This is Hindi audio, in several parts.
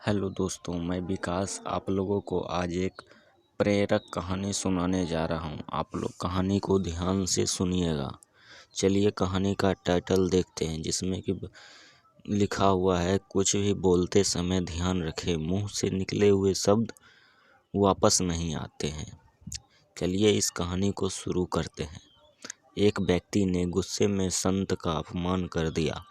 हेलो दोस्तों, मैं विकास आप लोगों को आज एक प्रेरक कहानी सुनाने जा रहा हूँ। आप लोग कहानी को ध्यान से सुनिएगा। चलिए कहानी का टाइटल देखते हैं, जिसमें कि लिखा हुआ है, कुछ भी बोलते समय ध्यान रखें, मुंह से निकले हुए शब्द वापस नहीं आते हैं। चलिए इस कहानी को शुरू करते हैं। एक व्यक्ति ने गुस्से में संत का अपमान कर दिया।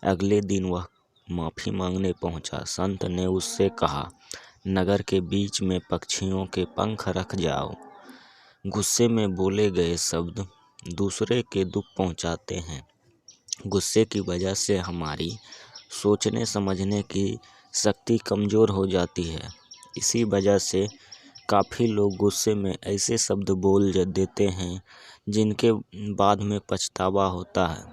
अगले दिन वह माफ़ी मांगने पहुंचा। संत ने उससे कहा, नगर के बीच में पक्षियों के पंख रख जाओ। गुस्से में बोले गए शब्द दूसरे के दुख पहुंचाते हैं। गुस्से की वजह से हमारी सोचने समझने की शक्ति कमज़ोर हो जाती है। इसी वजह से काफ़ी लोग गुस्से में ऐसे शब्द बोल देते हैं जिनके बाद में पछतावा होता है,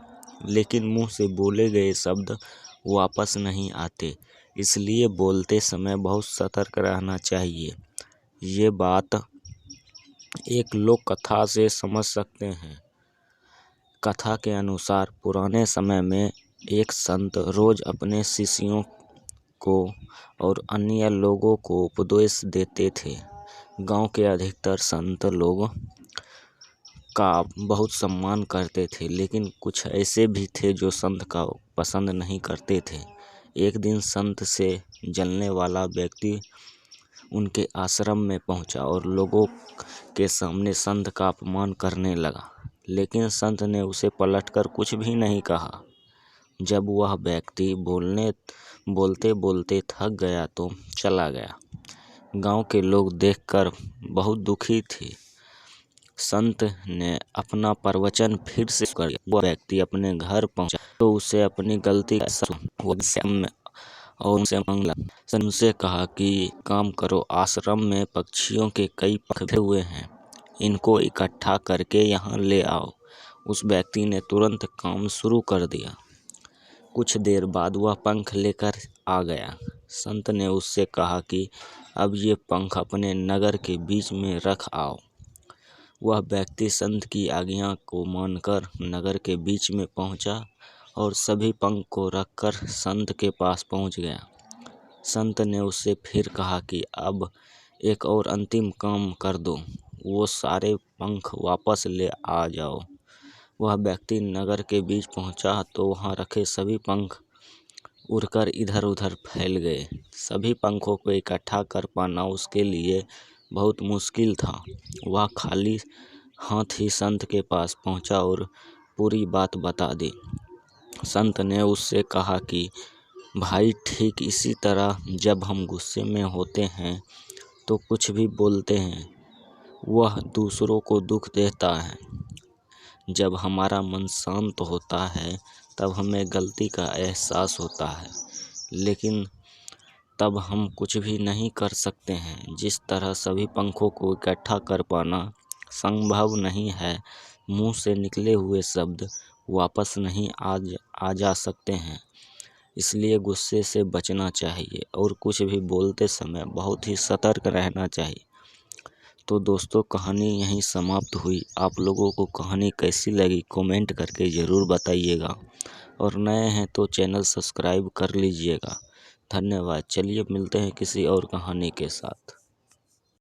लेकिन मुंह से बोले गए शब्द वापस नहीं आते। इसलिए बोलते समय बहुत सतर्क रहना चाहिए। ये बात एक लोक कथा से समझ सकते हैं। कथा के अनुसार पुराने समय में एक संत रोज अपने शिष्यों को और अन्य लोगों को उपदेश देते थे। गांव के अधिकतर संत लोग का बहुत सम्मान करते थे, लेकिन कुछ ऐसे भी थे जो संत का पसंद नहीं करते थे। एक दिन संत से जलने वाला व्यक्ति उनके आश्रम में पहुंचा और लोगों के सामने संत का अपमान करने लगा, लेकिन संत ने उसे पलटकर कुछ भी नहीं कहा। जब वह व्यक्ति बोलते बोलते थक गया तो चला गया। गांव के लोग देखकर बहुत दुखी थे। संत ने अपना प्रवचन फिर से कर दिया। वह व्यक्ति अपने घर पहुंचा तो उसे अपनी गलती और उनसे मांगा। संत उनसे कहा कि काम करो, आश्रम में पक्षियों के कई पंख हुए हैं, इनको इकट्ठा करके यहाँ ले आओ। उस व्यक्ति ने तुरंत काम शुरू कर दिया। कुछ देर बाद वह पंख लेकर आ गया। संत ने उससे कहा कि अब ये पंख अपने नगर के बीच में रख आओ। वह व्यक्ति संत की आज्ञा को मानकर नगर के बीच में पहुंचा और सभी पंख को रखकर संत के पास पहुंच गया। संत ने उससे फिर कहा कि अब एक और अंतिम काम कर दो, वो सारे पंख वापस ले आ जाओ। वह व्यक्ति नगर के बीच पहुंचा तो वहां रखे सभी पंख उड़कर इधर उधर फैल गए। सभी पंखों को इकट्ठा कर पाना उसके लिए बहुत मुश्किल था। वह खाली हाथ ही संत के पास पहुंचा और पूरी बात बता दी। संत ने उससे कहा कि भाई, ठीक इसी तरह जब हम गुस्से में होते हैं तो कुछ भी बोलते हैं, वह दूसरों को दुख देता है। जब हमारा मन शांत होता है तब हमें गलती का एहसास होता है, लेकिन तब हम कुछ भी नहीं कर सकते हैं। जिस तरह सभी पंखों को इकट्ठा कर पाना संभव नहीं है, मुंह से निकले हुए शब्द वापस नहीं आ जा सकते हैं। इसलिए गुस्से से बचना चाहिए और कुछ भी बोलते समय बहुत ही सतर्क रहना चाहिए। तो दोस्तों, कहानी यहीं समाप्त हुई। आप लोगों को कहानी कैसी लगी कमेंट करके ज़रूर बताइएगा, और नए हैं तो चैनल सब्सक्राइब कर लीजिएगा। धन्यवाद। चलिए मिलते हैं किसी और कहानी के साथ।